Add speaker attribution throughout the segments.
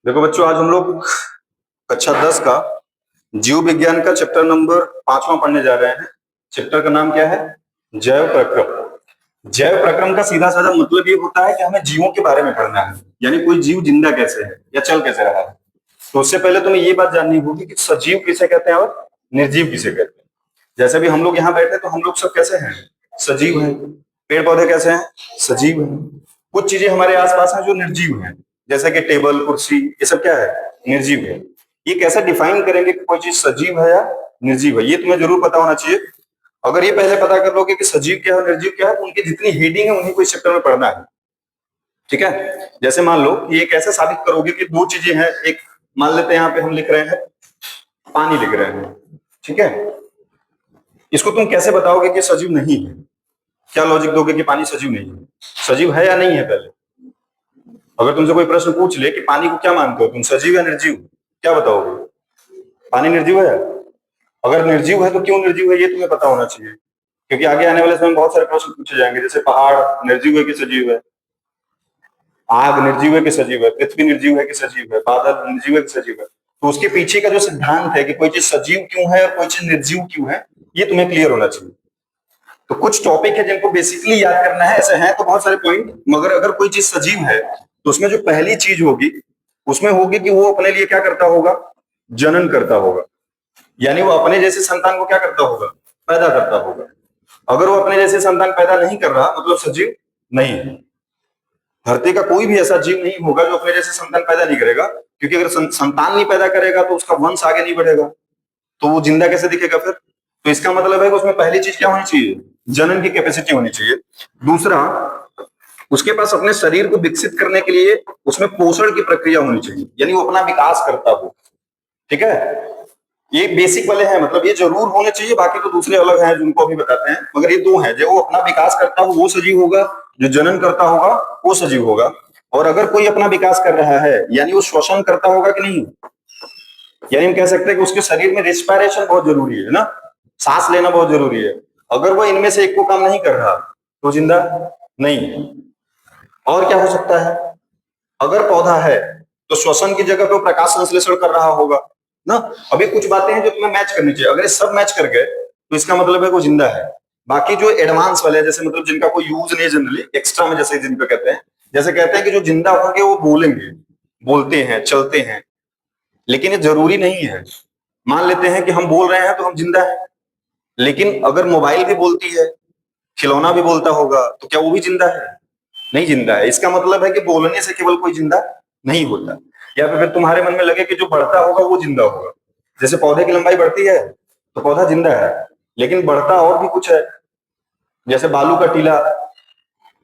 Speaker 1: देखो बच्चों, आज हम लोग कक्षा 10 का जीव विज्ञान का चैप्टर नंबर 5वां पढ़ने जा रहे हैं। चैप्टर का नाम क्या है? जैव प्रक्रम। जैव प्रक्रम का सीधा साधा मतलब ये होता है कि हमें जीवों के बारे में पढ़ना है, यानी कोई जीव जिंदा कैसे है या चल कैसे रहा है। तो उससे पहले तुम्हें ये बात जाननी होगी कि सजीव किसे कहते हैं और निर्जीव किसे कहते हैं। जैसे भी हम लोग यहाँ बैठे तो हम लोग सब कैसे हैं? सजीव हैं। पेड़ पौधे कैसे हैं? सजीव हैं। कुछ चीजें हमारे आसपास हैं जो निर्जीव हैं, जैसे कि टेबल कुर्सी, ये सब क्या है? निर्जीव है। ये कैसे डिफाइन करेंगे कि कोई चीज सजीव है या निर्जीव है? ये तुम्हें जरूर पता होना चाहिए। अगर ये पहले पता कर लोगे कि सजीव क्या है निर्जीव क्या है, तो उनकी जितनी हेडिंग है उन्हीं को इस चैप्टर में पढ़ना है। ठीक है? जैसे मान लो ये कैसे साबित करोगे कि दो चीजें हैं। एक मान लेते हैं यहाँ पे हम लिख रहे हैं पानी लिख रहे हैं, ठीक है? इसको तुम कैसे बताओगे कि सजीव नहीं है? क्या लॉजिक दोगे कि पानी सजीव नहीं है? सजीव है या नहीं है? पहले अगर तुमसे कोई प्रश्न पूछ ले कि पानी को क्या मानते हो तुम, सजीव या निर्जीव, क्या बताओगे? पानी निर्जीव है? अगर निर्जीव है तो क्यों निर्जीव है ये तुम्हें पता होना चाहिए, क्योंकि आगे आने वाले समय में बहुत सारे प्रश्न पूछे जाएंगे। जैसे पहाड़ निर्जीव है कि सजीव है, आग निर्जीव है कि सजीव है, पृथ्वी निर्जीव है कि सजीव है, बादल निर्जीव है कि सजीव है। तो उसके पीछे का जो सिद्धांत है कि कोई चीज सजीव क्यों है और कोई चीज निर्जीव क्यों है, ये तुम्हें क्लियर होना चाहिए। तो कुछ टॉपिक है जिनको बेसिकली याद करना है। ऐसे हैं तो बहुत सारे पॉइंट, मगर अगर कोई चीज सजीव है तो उसमें जो पहली चीज होगी उसमें होगी कि वो अपने लिए क्या करता होगा? जनन करता होगा। यानी वो अपने जैसे संतान को क्या करता होगा? पैदा करता होगा। अगर वो अपने जैसे संतान पैदा नहीं कर रहा मतलब सजीव नहीं है। धरती का कोई भी ऐसा जीव नहीं होगा जो अपने जैसे संतान पैदा नहीं करेगा, क्योंकि अगर संतान नहीं पैदा करेगा तो उसका वंश आगे नहीं बढ़ेगा, तो वो जिंदा कैसे दिखेगा फिर? तो इसका मतलब है कि उसमें पहली चीज क्या होनी चाहिए? जनन की कैपेसिटी होनी चाहिए। दूसरा, उसके पास अपने शरीर को विकसित करने के लिए उसमें पोषण की प्रक्रिया होनी चाहिए, यानी वो अपना विकास करता हो। ठीक है? ये बेसिक वाले हैं, मतलब ये जरूर होने चाहिए। बाकी तो दूसरे अलग हैं जिनको अभी बताते हैं, मगर ये दो हैं। जो वो अपना विकास करता हो वो सजीव होगा, जो जनन करता होगा वो सजीव होगा। और अगर कोई अपना विकास कर रहा है यानी वो श्वसन करता होगा कि नहीं, यानी हम कह सकते हैं कि उसके शरीर में रिस्पायरेशन बहुत जरूरी है ना, सांस लेना बहुत जरूरी है। अगर वो इनमें से एक को काम नहीं कर रहा तो जिंदा नहीं है। और क्या हो सकता है? अगर पौधा है तो श्वसन की जगह पे प्रकाश संश्लेषण कर रहा होगा ना। अभी कुछ बातें हैं जो तुम्हें मैच करनी चाहिए। अगर ये सब मैच कर गए तो इसका मतलब है वो जिंदा है। बाकी जो एडवांस वाले हैं, जैसे मतलब जिनका कोई यूज नहीं जनरली, एक्स्ट्रा में जैसे जिनको कहते हैं, जैसे कहते हैं कि जो जिंदा होंगे वो बोलेंगे, बोलते हैं, चलते हैं, लेकिन ये जरूरी नहीं है। मान लेते हैं कि हम बोल रहे हैं तो हम जिंदा हैं, लेकिन अगर मोबाइल भी बोलती है, खिलौना भी बोलता होगा, तो क्या वो भी जिंदा है? नहीं जिंदा है। इसका मतलब है कि बोलने से केवल कोई जिंदा नहीं होता। या फिर तुम्हारे मन में लगे कि जो बढ़ता होगा वो जिंदा होगा। जैसे पौधे की लंबाई बढ़ती है तो पौधा जिंदा है, लेकिन बढ़ता और भी कुछ है। जैसे बालू का टीला,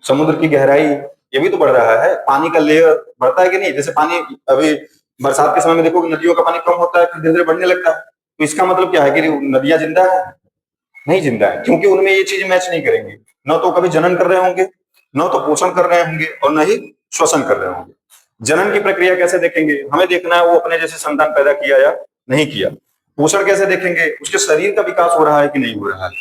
Speaker 1: समुद्र की गहराई, ये भी तो बढ़ रहा है। पानी का लेयर बढ़ता है कि नहीं? जैसे पानी अभी बरसात के समय में देखो कि नदियों का पानी कम होता है, फिर धीरे धीरे बढ़ने लगता है। तो इसका मतलब क्या है कि नदियां जिंदा है? नहीं जिंदा है, क्योंकि उनमें ये चीज मैच नहीं करेंगे। न तो कभी जनन कर रहे होंगे, न तो पोषण कर रहे होंगे, और न ही श्वसन कर रहे होंगे। जनन की प्रक्रिया कैसे देखेंगे? हमें देखना है वो अपने जैसे संतान पैदा किया या नहीं किया। पोषण कैसे देखेंगे? उसके शरीर का विकास हो रहा है कि नहीं हो रहा है।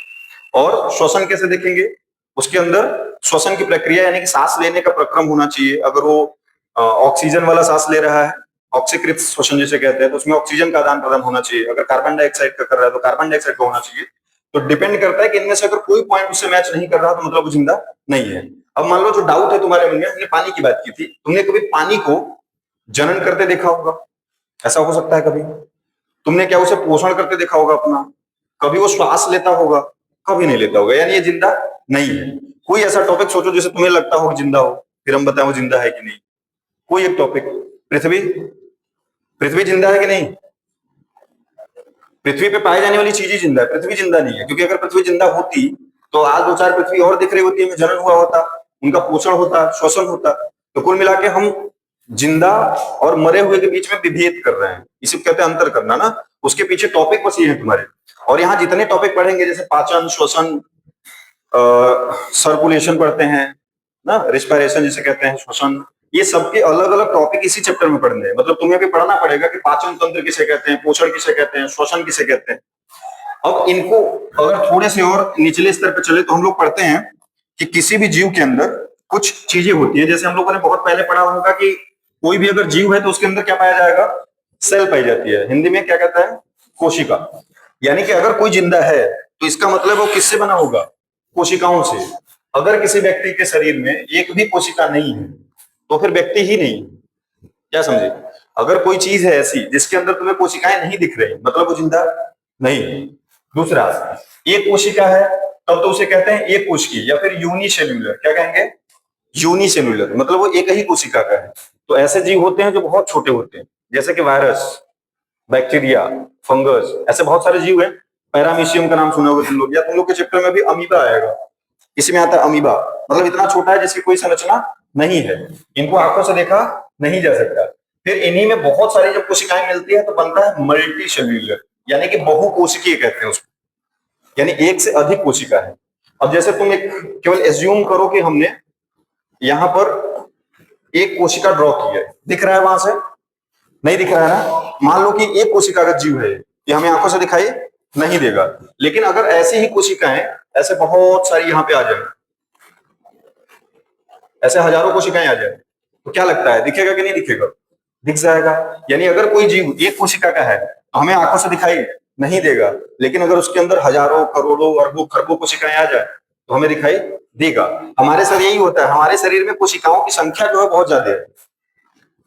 Speaker 1: और श्वसन कैसे देखेंगे? उसके अंदर श्वसन की प्रक्रिया यानी कि सांस लेने का प्रक्रम होना चाहिए। अगर वो ऑक्सीजन वाला सांस ले रहा है, ऑक्सीकृत श्वसन जिसे कहते हैं, तो उसमें ऑक्सीजन का आदान प्रदान होना चाहिए। अगर कार्बन डाइऑक्साइड का कर रहा है तो कार्बन डाइऑक्साइड का होना चाहिए। तो डिपेंड करता है कि इनमें से अगर कोई पॉइंट उससे मैच नहीं कर रहा तो मतलब वो जिंदा नहीं है। अब मान लो जो डाउट है तुम्हारे मन में, हमने पानी की बात की थी, तुमने कभी पानी को जनन करते देखा होगा? ऐसा हो सकता है कभी? तुमने क्या उसे पोषण करते देखा होगा अपना? कभी वो श्वास लेता होगा? कभी नहीं लेता होगा, यानी ये जिंदा नहीं है। कोई ऐसा टॉपिक सोचो जिसे तुम्हें लगता हो जिंदा हो, फिर हम बताएं वो जिंदा है कि नहीं। कोई एक टॉपिक। पृथ्वी, पृथ्वी जिंदा है कि नहीं? पृथ्वी पे पाई जाने वाली चीज ही जिंदा है, पृथ्वी जिंदा नहीं है। क्योंकि अगर पृथ्वी जिंदा होती तो आज दो चार पृथ्वी और दिख रही होती है, जनन हुआ होता, उनका पोषण होता, श्वसन होता। तो कुल मिला के हम जिंदा और मरे हुए के बीच में विभेद कर रहे हैं, इसे कहते हैं अंतर करना ना। उसके पीछे टॉपिक बस ये है तुम्हारे। और यहाँ जितने टॉपिक पढ़ेंगे, जैसे पाचन, श्वसन, सर्कुलेशन पढ़ते हैं ना, रिस्पायरेशन जिसे कहते हैं, श्वसन, ये सबके अलग अलग टॉपिक इसी चैप्टर में पढ़ने हैं। मतलब तुम्हें भी पढ़ना पड़ेगा कि पाचन तंत्र किसे कहते हैं, पोषण किसे कहते हैं, श्वसन किसे कहते हैं। अब इनको अगर थोड़े से और निचले स्तर पर चले तो हम लोग पढ़ते हैं कि किसी भी जीव के अंदर कुछ चीजें होती है। जैसे हम लोगों ने बहुत पहले पढ़ा होगा कि कोई भी अगर जीव है तो उसके अंदर क्या पाया जाएगा? सेल पाई जाती है। हिंदी में क्या कहता है? कोशिका। यानी कि अगर कोई जिंदा है तो इसका मतलब वो किससे बना होगा? कोशिकाओं से। अगर किसी व्यक्ति के शरीर में एक भी कोशिका नहीं है तो फिर व्यक्ति ही नहीं। क्या समझे? अगर कोई चीज है ऐसी जिसके अंदर तुम्हें कोशिकाएं नहीं दिख रही, मतलब वो जिंदा नहीं। दूसरा, एक कोशिका है तब तो उसे कहते हैं एक कोशिकीय या फिर यूनिसेल्यूलर। क्या कहेंगे? यूनिसेल्यूलर, मतलब वो एक ही कोशिका का है। तो ऐसे जीव होते हैं जो बहुत छोटे होते हैं, जैसे कि वायरस, बैक्टीरिया, फंगस, ऐसे बहुत सारे जीव हैं। पैरामीशियम का नाम सुना होगा तुम लोग, या तुम लोग के चैप्टर में भी अमीबा आएगा। इसमें आता है अमीबा, मतलब इतना छोटा है जिसकी कोई संरचना नहीं है, इनको आंखों से देखा नहीं जा सकता। फिर इन्हीं में बहुत सारी जब कोशिकाएं मिलती है तो बनता है मल्टी सेल्यूलर, यानी कि बहुकोशिकीय कहते हैं उसको, यानी एक से अधिक कोशिका है। अब जैसे तुम एक केवल एज्यूम करो कि हमने यहां पर एक कोशिका ड्रॉ की है, दिख रहा है वहां से? नहीं दिख रहा है ना। मान लो कि एक कोशिका का जीव है, ये हमें आंखों से दिखाई नहीं देगा, लेकिन अगर ऐसी ही कोशिकाएं ऐसे बहुत सारी यहां पे आ जाए, ऐसे हजारों कोशिकाएं आ जाए, तो क्या लगता है, दिखेगा कि नहीं दिखेगा? दिख जाएगा। यानी अगर कोई जीव एक कोशिका का है तो हमें आंखों से दिखाई नहीं देगा, लेकिन अगर उसके अंदर हजारों, करोड़ों, अरबों, खरबों कोशिकाएं आ जाए तो हमें दिखाई देगा। हमारे शरीर यही होता है, हमारे शरीर में कोशिकाओं की संख्या जो है बहुत ज्यादा है,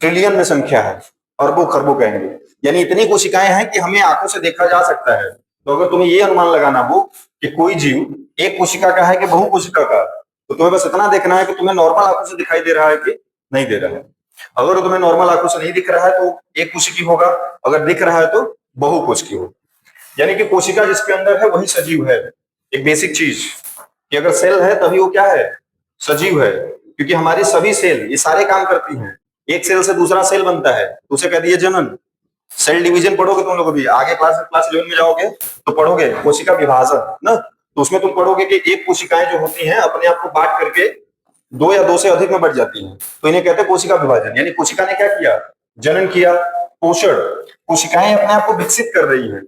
Speaker 1: ट्रिलियन में संख्या है, अरबों खरबों कहेंगे। यानी इतनी कोशिकाएं हैं कि हमें आंखों से देखा जा सकता है। तो अगर तुम्हें ये अनुमान लगाना हो कि कोई जीव एक कोशिका का है कि बहु कोशिका का, तो तुम्हें बस इतना देखना है कि तुम्हें नॉर्मल आंखों से दिखाई दे रहा है कि नहीं दे रहा है। अगर तुम्हें नॉर्मल आंखों से नहीं दिख रहा है तो एक कोशिकी होगा, अगर दिख रहा है तो बहु कोशिकी होगा। यानी कि कोशिका जिसके अंदर है वही सजीव है। एक बेसिक चीज कि अगर सेल है तभी वो क्या है? सजीव है। क्योंकि हमारी सभी सेल ये सारे काम करती हैं। एक सेल से दूसरा सेल बनता है तो उसे कह दिए जनन। सेल डिवीजन पढ़ोगे तुम लोग, भी आगे क्लास 11 में जाओगे तो पढ़ोगे कोशिका विभाजन ना, तो उसमें तुम पढ़ोगे कि एक कोशिकाएं जो होती हैं अपने आप को बांट करके दो या दो से अधिक में बढ़ जाती हैं, तो इन्हें कहते हैं कोशिका विभाजन। यानी कोशिका ने क्या किया? जनन किया, पोषण। कोशिकाएं अपने आप को विकसित कर रही है।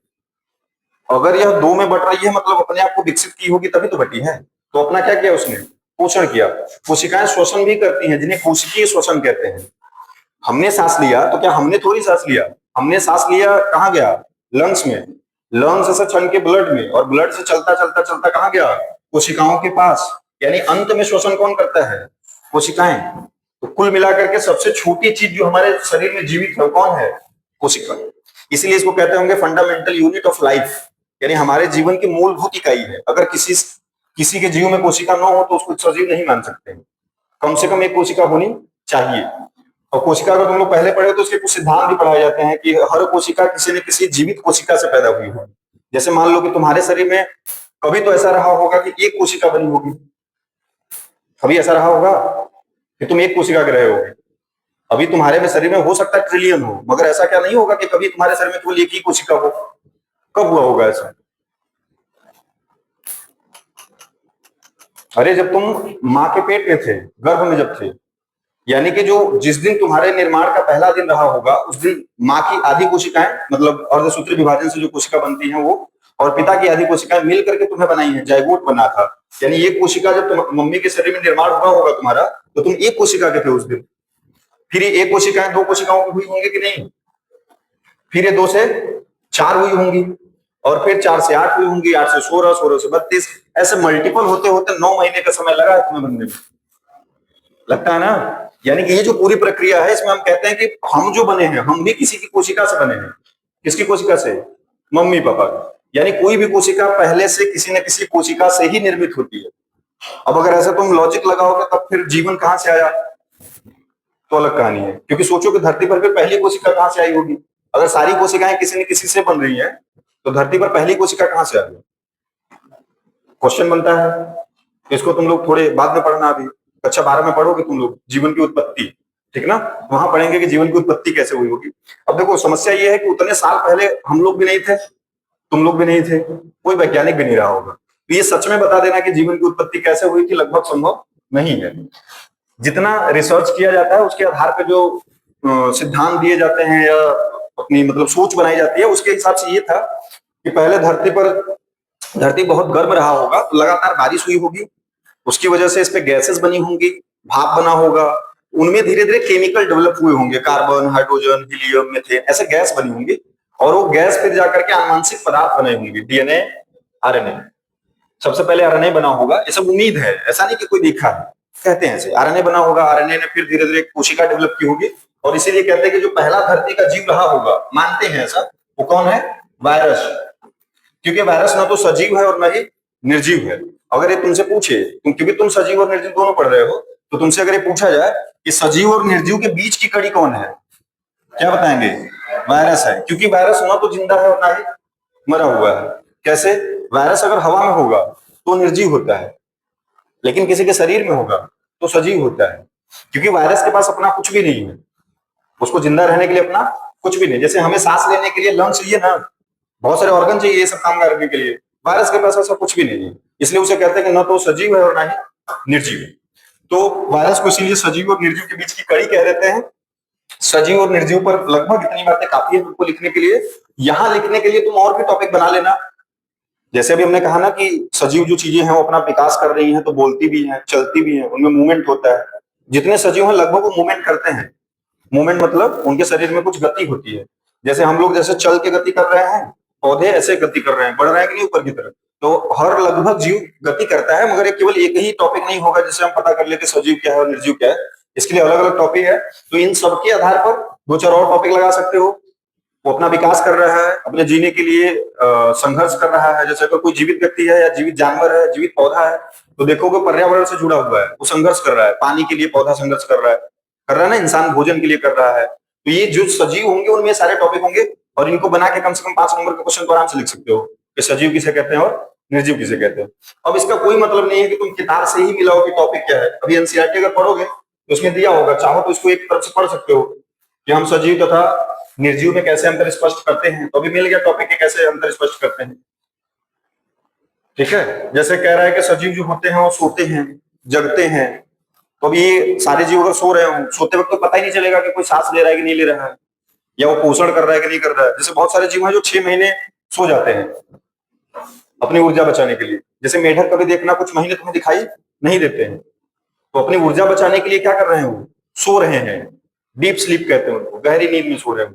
Speaker 1: अगर यह दो में बट रही है मतलब अपने आप को विकसित की होगी तभी तो बटी है। तो अपना क्या किया उसने? पोषण किया। कोशिकाएं श्वसन भी करती हैं, जिन्हें कोशिकीय श्वसन कहते हैं। हमने सांस लिया तो क्या हमने थोड़ी सांस लिया, हमने सांस लिया कहाँ गया? लंग्स में। लंग्स से चल के ब्लड में, और ब्लड से चलता चलता चलता कहाँ गया? कोशिकाओं के पास। यानी अंत में श्वसन कौन करता है? कोशिकाएं। तो कुल मिलाकर के सबसे छोटी चीज जो हमारे शरीर में जीवित है कौन है? कोशिका। इसलिए इसको कहते होंगे फंडामेंटल यूनिट ऑफ लाइफ, यानी हमारे जीवन की मूलभूत इकाई है। अगर किसी के जीव में कोशिका न हो तो उसको सजीव नहीं मान सकते। कम से कम एक कोशिका होनी चाहिए। और कोशिका का तुम लोग पहले पढ़े तो उसके कुछ सिद्धांत भी पढ़ाए जाते हैं कि हर कोशिका किसी न किसी जीवित कोशिका से पैदा हुई है। जैसे मान लो कि तुम्हारे शरीर में कभी तो ऐसा रहा होगा कि एक कोशिका बनी होगी, कभी ऐसा रहा होगा कि तुम एक कोशिका के रहे होगे। अभी तुम्हारे में शरीर में हो सकता है ट्रिलियन हो, मगर ऐसा क्या नहीं होगा कि कभी तुम्हारे शरीर में केवल एक ही कोशिका हो? कब हुआ होगा ऐसा? अरे जब तुम माँ के पेट में थे, गर्भ में जब थे, यानी कि जो जिस दिन तुम्हारे निर्माण का पहला दिन रहा होगा उस दिन माँ की आधी कोशिकाएं, मतलब अर्धसूत्री विभाजन से जो कोशिका बनती हैं वो, और पिता की आधी कोशिकाएं मिल करके तुम्हें बनाई है, जाइगोट बना था। यानी एक कोशिका जब तुम मम्मी के शरीर में निर्माण हुआ होगा तुम्हारा, तो तुम एक कोशिका के थे उस दिन। फिर ये एक कोशिकाएं दो कोशिकाओं की हुई होंगी कि नहीं? फिर ये 2 से 4 हुई होंगी, और फिर 4 से 8 हुई होंगी, 8 से 16, 16 से 32, ऐसे मल्टीपल होते होते 9 महीने का समय लगा है तुम्हें बनने में। लगता है ना? यानी कि ये जो पूरी प्रक्रिया है इसमें हम कहते हैं कि हम जो बने हैं हम भी किसी की कोशिका से बने हैं। किसकी कोशिका से? मम्मी पापा की। यानी कोई भी कोशिका पहले से किसी न किसी कोशिका से ही निर्मित होती है। अब अगर ऐसा तुम लॉजिक लगाओगे तब फिर जीवन कहां से आया, तो अलग कहानी है। क्योंकि सोचो कि धरती पर फिर पहली कोशिका कहां से आई होगी? अगर सारी कोशिकाएं किसी न किसी से बन रही हैं तो धरती पर पहली कोशिका कहां से आई? क्वेश्चन बनता है। इसको तुम लोग थोड़े बाद में पढ़ना, अभी कक्षा 12 में पढ़ोगे तुम लोग जीवन की उत्पत्ति, ठीक ना? वहां पढ़ेंगे कि जीवन की उत्पत्ति कैसे हुई होगी। अब देखो समस्या ये है कि उतने साल पहले हम लोग भी नहीं थे, तुम लोग भी नहीं थे, कोई वैज्ञानिक भी नहीं रहा होगा, तो ये सच में बता देना कि जीवन की उत्पत्ति कैसे हुई थी लगभग संभव नहीं है। जितना रिसर्च किया जाता है उसके आधार पर जो सिद्धांत दिए जाते हैं या अपनी मतलब सोच बनाई जाती है, उसके हिसाब से ये था कि पहले धरती बहुत गर्म रहा होगा, तो लगातार बारिश हुई होगी, उसकी वजह से इस पे गैसेस बनी होंगी, भाप बना होगा, उनमें धीरे धीरे केमिकल डेवलप हुए होंगे, कार्बन, हाइड्रोजन, हीलियम, मीथेन, ऐसे गैस बनी होंगी, और वो गैस फिर जाकर के आनुवंशिक पदार्थ बने होंगे, डीएनए, आरएनए। सबसे पहले आरएनए बना होगा, ये सब उम्मीद है, ऐसा नहीं कि कोई देखा है, कहते हैं ऐसे। आरएनए बना होगा, आरएनए ने फिर धीरे धीरे कोशिका डेवलप की होगी, और इसीलिए कहते हैं कि जो पहला धरती का जीव रहा होगा, मानते हैं ऐसा, वो कौन है? वायरस। क्योंकि वायरस ना तो सजीव है और ना ही निर्जीव है। अगर ये तुमसे पूछे, क्योंकि तुम सजीव और निर्जीव दोनों पढ़ रहे हो, तो तुमसे अगर ये पूछा जाए कि सजीव और निर्जीव के बीच की कड़ी कौन है, क्या बताएंगे? वायरस है। क्योंकि वायरस ना तो जिंदा है और ना ही मरा हुआ है। कैसे? वायरस अगर हवा में होगा तो निर्जीव होता है, लेकिन किसी के शरीर में होगा तो सजीव होता है। क्योंकि वायरस के पास अपना कुछ भी नहीं है, उसको जिंदा रहने के लिए अपना कुछ भी नहीं। जैसे हमें सांस लेने के लिए लंग्स चाहिए ना, बहुत सारे ऑर्गन चाहिए ये सब काम करने के लिए, वायरस के पास ऐसा कुछ भी नहीं है। इसलिए उसे कहते हैं कि न तो सजीव है और ना ही निर्जीव। तो वायरस को इसीलिए सजीव और निर्जीव के बीच की कड़ी कह देते हैं। सजीव और निर्जीव पर लगभग इतनी बातें काफी है तुमको लिखने के लिए। यहां लिखने के लिए तुम और भी टॉपिक बना लेना। जैसे अभी हमने कहा ना कि सजीव जो चीजें हैं वो अपना विकास कर रही हैं, तो बोलती भी हैं, चलती भी हैं, उनमें मूवमेंट होता है। जितने सजीव हैं लगभग वो मूवमेंट करते हैं। मूवमेंट मतलब उनके शरीर में कुछ गति होती है। जैसे हम लोग जैसे चल के गति कर रहे हैं, पौधे ऐसे गति कर रहे हैं, बढ़ रहे हैं कि नहीं ऊपर की तरफ। तो हर लगभग जीव गति करता है, मगर ये केवल एक ही टॉपिक नहीं होगा जिससे हम पता कर लेते सजीव क्या है और निर्जीव क्या है। इसके लिए अलग अलग टॉपिक है। तो इन सबके आधार पर दो चार और टॉपिक लगा सकते हो। वो अपना विकास कर रहा है, अपने जीने के लिए संघर्ष कर रहा है। जैसे अगर कोई जीवित व्यक्ति है या जीवित जानवर है, जीवित पौधा है, तो देखोगे पर्यावरण से जुड़ा हुआ है, वो संघर्ष कर रहा है। पानी के लिए पौधा संघर्ष कर रहा है ना, इंसान भोजन के लिए कर रहा है। तो ये जो सजीव होंगे उनमें सारे टॉपिक होंगे, और इनको बना के कम से कम 5 नंबर के क्वेश्चन को आराम से लिख सकते हो कि सजीव किसे कहते हैं और निर्जीव किसे कहते हैं। अब इसका कोई मतलब नहीं है कि तुम किताब से ही मिलाओ कि टॉपिक क्या है। अभी एनसीईआरटी अगर पढ़ोगे तो उसमें दिया होगा, चाहो तो इसको एक तरफ से पढ़ सकते हो कि हम सजीव तथा निर्जीव में कैसे अंतर स्पष्ट करते हैं। तो अभी मिल गया टॉपिक के कैसे अंतर स्पष्ट करते हैं। ठीक है, जैसे कह रहा है कि सजीव जो होते हैं वो सोते हैं, जगते हैं। तो अभी ये सारे जीव अगर सो रहे हो, सोते वक्त तो पता ही नहीं चलेगा कि कोई सांस ले रहा है कि नहीं ले रहा है, या वो पोषण कर रहा है कि नहीं कर रहा है। जैसे बहुत सारे जीव हैं जो 6 महीने सो जाते हैं अपनी ऊर्जा बचाने के लिए। जैसे मेढक कभी देखना कुछ महीने तुम्हें दिखाई नहीं देते हैं, तो अपनी ऊर्जा बचाने के लिए क्या कर रहे हैं? वो सो रहे हैं। डीप स्लीप कहते हैं उनको, गहरी नींद में सो रहे हैं,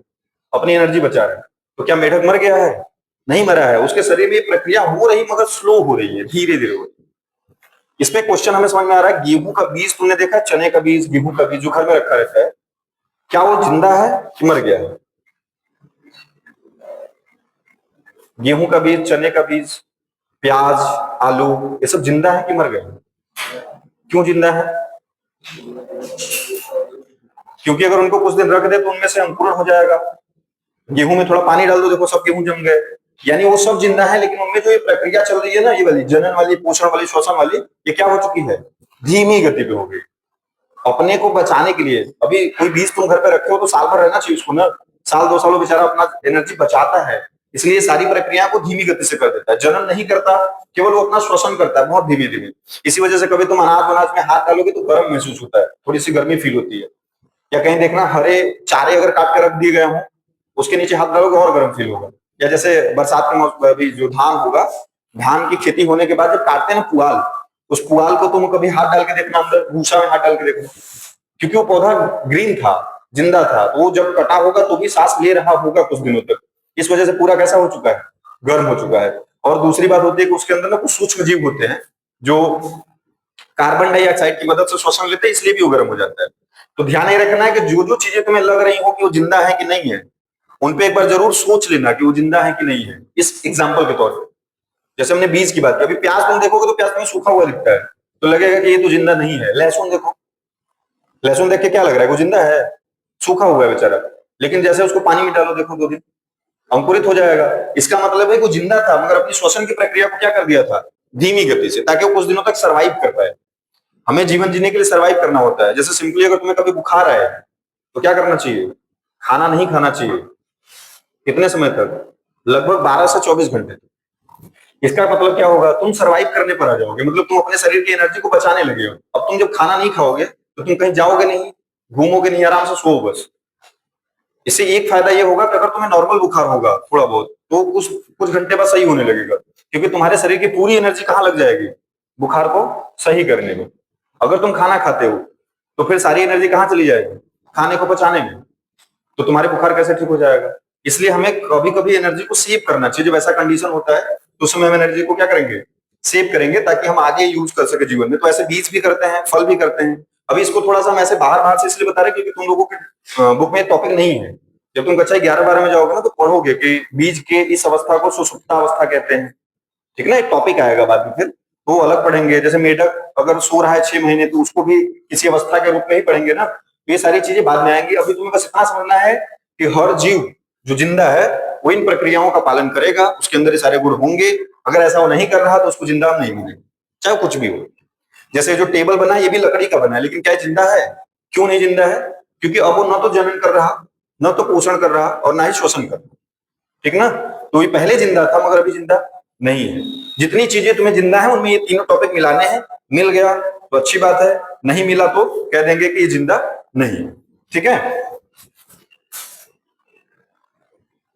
Speaker 1: अपनी एनर्जी बचा रहे हैं। तो क्या मेढक मर गया है? नहीं मरा है। उसके शरीर में ये प्रक्रिया हो रही, मगर स्लो हो रही है, धीरे धीरे हो रही है। इसमें क्वेश्चन हमें समझ में आ रहा है, गेहूं का बीज तुमने देखा, चने का बीज, गेहूं का बीज जो घर में रखा रहता है, क्या वो जिंदा है कि मर गया है? गेहूं का बीज, चने का बीज, प्याज, आलू, ये सब जिंदा है कि मर गए? क्यों जिंदा है? क्योंकि अगर उनको कुछ दिन रख दे तो उनमें से अंकुरण हो जाएगा। गेहूं में थोड़ा पानी डाल दो, देखो सब गेहूं जम गए। यानी वो सब जिंदा है, लेकिन उनमें जो ये प्रक्रिया चल रही है ना, ये वाली जनन वाली, पोषण वाली, श्वसन वाली, ये क्या हो चुकी है? धीमी गति पे हो गई। अपने को बचाने के लिए, अभी कोई बीज तुम घर पे रखे हो तो साल भर रहना चाहिए उसको ना, साल 2 सालों बेचारा अपना एनर्जी बचाता है, इसलिए सारी प्रक्रिया को धीमी गति से कर देता है। जनन नहीं करता, केवल वो अपना श्वसन करता है बहुत धीमे धीमे। इसी वजह से कभी तुम अनाज वनाज में हाथ डालोगे तो गर्म महसूस होता है, थोड़ी सी गर्मी फील होती है। या कहीं देखना हरे चारे अगर काट के रख दिए गए हों, उसके नीचे हाथ डालोगे और गर्म फील होगा। या जैसे बरसात के मौसम, अभी जो धान होगा, धान की खेती होने के बाद जब काटते हैं ना पुआल, उस पुआल को तुम कभी हाथ डाल के देखना, अंदर भूसा में हाथ डाल के देखना, क्योंकि वो पौधा ग्रीन था, जिंदा था। तो वो जब कटा होगा तो भी सांस ले रहा होगा कुछ दिनों तक। इस वजह से पूरा कैसा हो चुका है? गर्म हो चुका है। और दूसरी बात होती है कि उसके अंदर ना कुछ सूक्ष्म जीव होते हैं जो कार्बन डाइऑक्साइड की मदद से श्वसन लेते हैं, इसलिए भी वो गर्म हो जाता है। तो ध्यान ये रखना है कि जो जो चीजें तुम्हें लग रही हो कि वो जिंदा है कि नहीं है, उन पे एक बार जरूर सोच लेना कि वो जिंदा है कि नहीं है। इस एग्जाम्पल के तौर पर, जैसे हमने बीज की बात की, अभी प्याज तुम देखोगे तो प्याज तुम्हें सूखा हुआ दिखता है, तो लगेगा कि ये तो जिंदा नहीं है। लहसुन देखो, लहसुन देख के क्या लग रहा है? वो जिंदा है, सूखा हुआ है बेचारा। लेकिन जैसे उसको पानी में डालो, देखो 2 दिन अंकुरित हो जाएगा। इसका मतलब है कि वो जिंदा था, मगर अपनी श्वसन की प्रक्रिया को क्या कर दिया था? धीमी गति से, ताकि वो कुछ दिनों तक सर्वाइव कर पाए। हमें जीवन जीने के लिए सर्वाइव करना होता है। जैसे सिंपली अगर तुम्हें कभी बुखार आए तो क्या करना चाहिए? खाना नहीं खाना चाहिए। कितने समय तक? लगभग 12 से 24 घंटे तक। इसका मतलब क्या होगा? तुम सर्वाइव करने पर आ जाओगे, मतलब तुम अपने शरीर की एनर्जी को बचाने लगे हो। अब तुम जब खाना नहीं खाओगे तो तुम कहीं जाओगे नहीं, घूमोगे नहीं, आराम से सो बस। इससे एक फायदा ये होगा कि अगर तुम्हें नॉर्मल बुखार होगा थोड़ा बहुत, तो कुछ घंटे बाद सही होने लगेगा, क्योंकि तुम्हारे शरीर की पूरी एनर्जी कहाँ लग जाएगी? बुखार को सही करने में। अगर तुम खाना खाते हो तो फिर सारी एनर्जी कहाँ चली जाएगी? खाने को पचाने में। तो तुम्हारे बुखार कैसे ठीक हो जाएगा? इसलिए हमें कभी कभी एनर्जी को सेव करना चाहिए। जब ऐसा कंडीशन होता है तो उस समय हम एनर्जी को क्या करेंगे? सेव करेंगे, ताकि हम आगे यूज कर सके जीवन में। तो ऐसे बीज भी करते हैं, फल भी करते हैं। अभी इसको थोड़ा सा हम ऐसे बाहर बाहर से इसलिए बता रहे हैं क्योंकि तुम लोगों के बुक में टॉपिक नहीं है। जब तुम कक्षा 11-12 में जाओगे ना तो पढ़ोगे कि बीज के इस अवस्था को सुषुप्तावस्था कहते हैं। ठीक है ना, एक टॉपिक आएगा बाद में, फिर तो वो अलग पढ़ेंगे। जैसे मेढक अगर सो रहा है 6 महीने तो उसको भी किसी अवस्था के रूप में ही पढ़ेंगे ना। तो ये सारी चीजें बाद में आएंगी। अभी तुम्हें बस इतना समझना है कि हर जीव जो जिंदा है वो इन प्रक्रियाओं का पालन करेगा, उसके अंदर ये सारे गुण होंगे। अगर ऐसा वो नहीं कर रहा तो उसको जिंदा नहीं मिलेगा, चाहे कुछ भी हो। जैसे जो टेबल बना है ये भी लकड़ी का बना है, लेकिन क्या ये जिंदा है? क्यों नहीं जिंदा है? क्योंकि अब वो न तो जनन कर रहा, न तो पोषण कर रहा, और ना ही शोषण कर रहा। ठीक ना? तो ये पहले जिंदा था मगर अभी जिंदा नहीं है। जितनी चीजें तुम्हें जिंदा है उनमें ये तीनों टॉपिक मिलाने हैं। मिल गया तो अच्छी बात है, नहीं मिला तो कह देंगे कि ये जिंदा नहीं है। ठीक है।